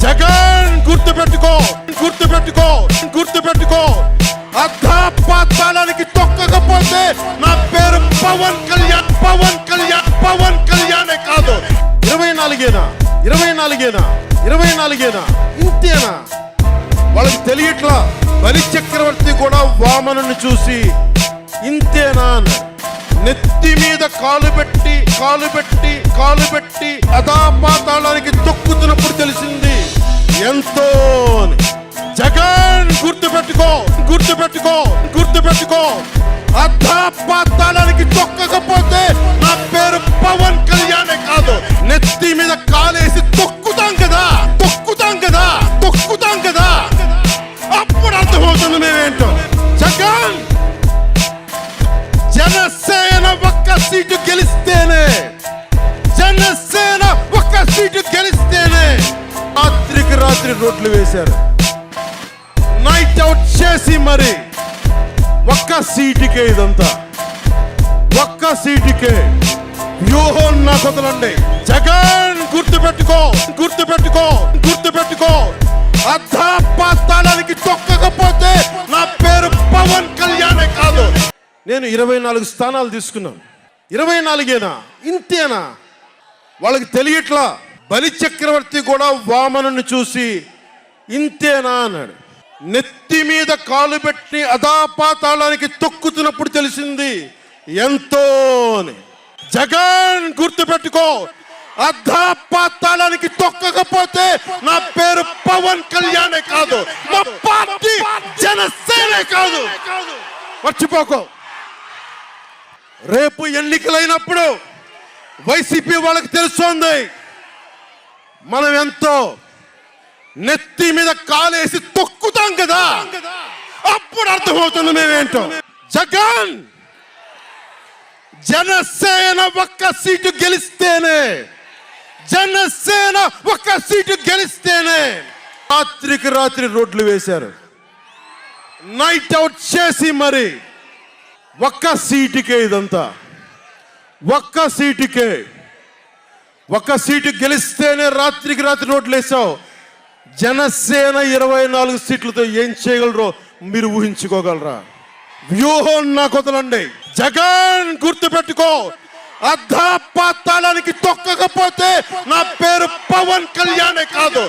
జగన్ గుర్తుపెట్టుకో, గుర్తుపెట్టుకో, గుర్తుపెట్టుకో. అధాపాతాళానికి తొక్కకపోతే నా పేరు పవన్ కళ్యాణ్, పవన్ కళ్యాణ్, పవన్ కళ్యాణే కాదు. 24 24 ఇంతేనా? వాళ్ళకి తెలియట్లా. బలి చక్రవర్తి కూడా వామనుని చూసి ఇంతేనా అన్నాడు. నెత్తి మీద కాలు పెట్టి అధాపాతాళానికి తొక్కుతున్నప్పుడు తెలిసింది ఎంతో. జగన్ గుర్తుపెట్టుకో, గుర్తుపెట్టుకో, గుర్తుపెట్టుకో. అధాపాతాళానికి తొక్కకపోతే నా పేరు పవన్ కళ్యాణే కాదు. నెత్తి మీద కాలేసి తొక్కుతాం కదా, తొక్కుతాం కదా, తొక్కుతాం కదా. అప్పుడు అర్థమవుతుంది మేమేంటో. జగన్ జనసేన ఒక్క సీటు గెలిస్తేనే, జనసేన ఒక్క సీటు గెలిస్తేనే రాత్రికి రాత్రి రోడ్లు వేశారు. నైట్ అవుట్ చేసి మరి ఒక్క సీటుకే ఇదంతా, ఒక్క సీటుకే. వ్యూహం నాకు వదలండి. జగన్ గుర్తుపెట్టుకో, గుర్తుపెట్టుకో, గుర్తుపెట్టుకో. అధాపాతాళానికి తొక్కకపోతే నా పేరు పవన్ కళ్యాణే కాదు. నేను 24 స్థానాలు తీసుకున్నాను. 24 ఇంతేనా? వాళ్ళకి తెలియట్లా. బలి చక్రవర్తి కూడా వామనుని చూసి ఇంతేనా అన్నాడు. నెత్తి మీద కాలు పెట్టి అధాపాతాళానికి తొక్కుతున్నప్పుడు తెలిసింది ఎంతో అని. జగన్ గుర్తుపెట్టుకో, అధాపాతాళానికి తొక్కకపోతే నా పేరు పవన్ కళ్యాణే కాదు, మా పార్టీ జనసేనే కాదు. మర్చిపోకో. రేపు ఎన్నికలైనప్పుడు వైసీపీ వాళ్ళకి తెలుస్తోంది మనం ఎంతో. నెత్తి మీద కాలేసి తొక్కుతాం కదా, అప్పుడు అర్థమవుతుంది మేమేంటో. జగన్ జనసేన ఒక్క సీటు గెలిస్తేనే, జనసేన ఒక్క సీటు గెలిస్తేనే రాత్రికి రాత్రి రోడ్లు వేశారు. నైట్ అవుట్ చేసి మరి ఒక్క సీటుకే ఇదంతా, ఒక్క సీటుకే. ఒక్క సీటు గెలిస్తేనే రాత్రికి రాత్రి రోడ్లు వేసావు. జనసేన 24 సీట్లతో ఏం చేయగలరో మీరు ఊహించుకోగలరా? వ్యూహం నాకు వదలండి. జగన్ గుర్తుపెట్టుకో, అధాపాతాళానికి తొక్కకపోతే నా పేరు పవన్ కళ్యాణే కాదు.